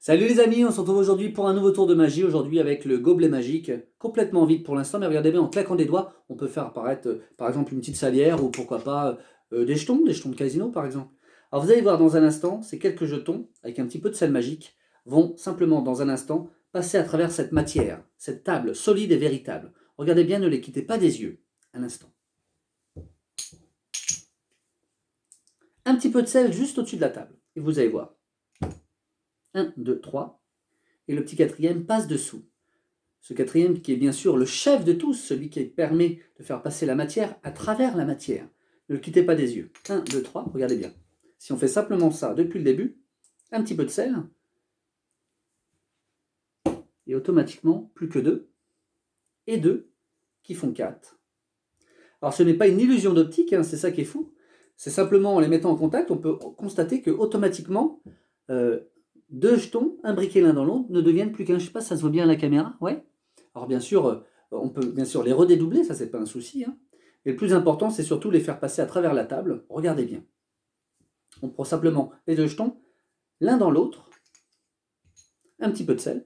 Salut les amis, on se retrouve aujourd'hui pour un nouveau tour de magie, aujourd'hui avec le gobelet magique, complètement vide pour l'instant, mais regardez bien, en claquant des doigts, on peut faire apparaître par exemple une petite salière ou pourquoi pas des jetons de casino par exemple. Alors vous allez voir dans un instant, ces quelques jetons, avec un petit peu de sel magique, vont simplement dans un instant passer à travers cette matière, cette table solide et véritable. Regardez bien, ne les quittez pas des yeux, un instant. Un petit peu de sel juste au-dessus de la table, et vous allez voir. 1, 2, 3, et le petit quatrième passe dessous. Ce quatrième qui est bien sûr le chef de tous, celui qui permet de faire passer la matière à travers la matière. Ne le quittez pas des yeux. 1, 2, 3, regardez bien. Si on fait simplement ça depuis le début, un petit peu de sel, et automatiquement plus que 2, et 2 qui font 4. Alors ce n'est pas une illusion d'optique, hein, c'est ça qui est fou. C'est simplement en les mettant en contact, on peut constater que automatiquement, deux jetons imbriqués l'un dans l'autre ne deviennent plus qu'un. Je ne sais pas si ça se voit bien à la caméra, ouais. Alors bien sûr, on peut bien sûr les redédoubler, ça c'est pas un souci. Hein. Mais le plus important, c'est surtout les faire passer à travers la table. Regardez bien. On prend simplement les deux jetons, l'un dans l'autre, un petit peu de sel.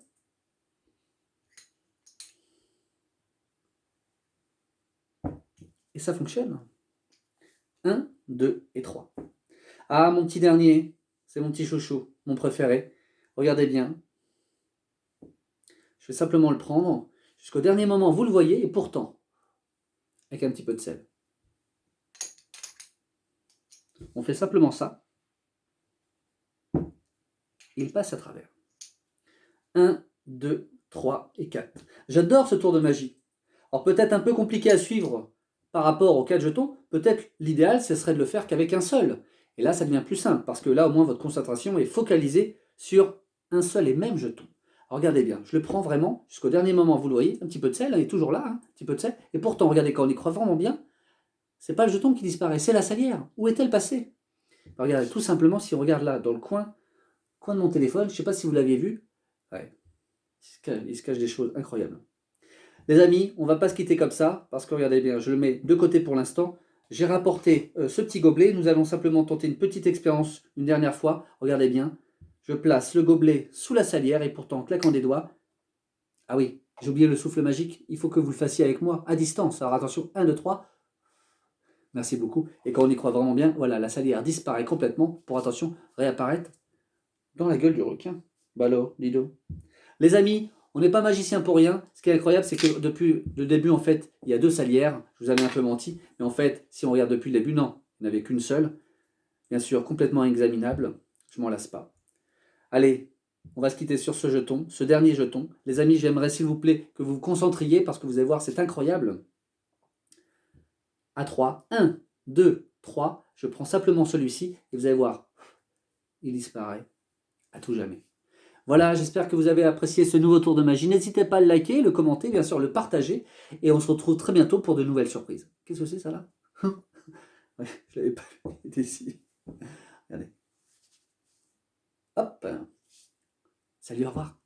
Et ça fonctionne. 1, 2 et 3. Ah, mon petit dernier, c'est mon petit chouchou, mon préféré. Regardez bien. Je vais simplement le prendre. Jusqu'au dernier moment, vous le voyez, et pourtant, avec un petit peu de sel. On fait simplement ça. Il passe à travers. 1, 2, 3 et 4. J'adore ce tour de magie. Alors peut-être un peu compliqué à suivre par rapport aux 4 jetons. Peut-être l'idéal, ce serait de le faire qu'avec un seul. Et là, ça devient plus simple, parce que là, au moins, votre concentration est focalisée sur un seul et même jeton. Alors, regardez bien, je le prends vraiment jusqu'au dernier moment, vous le voyez, un petit peu de sel, il est toujours là, hein, un petit peu de sel. Et pourtant, regardez, quand on y croit vraiment bien, c'est pas le jeton qui disparaît, c'est la salière. Où est-elle passée? Regardez, tout simplement, si on regarde là, dans le coin de mon téléphone, je ne sais pas si vous l'aviez vu, ouais, il se cache des choses incroyables. Les amis, on ne va pas se quitter comme ça, parce que regardez bien, je le mets de côté pour l'instant. J'ai rapporté ce petit gobelet, nous allons simplement tenter une petite expérience une dernière fois. Regardez bien, je place le gobelet sous la salière et pourtant en claquant des doigts. Ah oui, j'ai oublié le souffle magique, il faut que vous le fassiez avec moi, à distance. Alors attention, 1, 2, 3. Merci beaucoup. Et quand on y croit vraiment bien, voilà, la salière disparaît complètement pour, attention, réapparaître dans la gueule du requin. Balo, Lido. Les amis, on n'est pas magicien pour rien. Ce qui est incroyable, c'est que depuis le début, en fait, il y a deux salières. Je vous avais un peu menti. Mais en fait, si on regarde depuis le début, non, il n'y en avait qu'une seule. Bien sûr, complètement examinable. Je m'en lasse pas. Allez, on va se quitter sur ce jeton, ce dernier jeton. Les amis, j'aimerais s'il vous plaît que vous vous concentriez parce que vous allez voir, c'est incroyable. À 3, 1, 2, 3. Je prends simplement celui-ci et vous allez voir, il disparaît à tout jamais. Voilà, j'espère que vous avez apprécié ce nouveau tour de magie. N'hésitez pas à le liker, le commenter, bien sûr le partager. Et on se retrouve très bientôt pour de nouvelles surprises. Qu'est-ce que c'est ça là? Ouais, je l'avais pas vu, il était ici. Regardez. Hop. Salut, au revoir.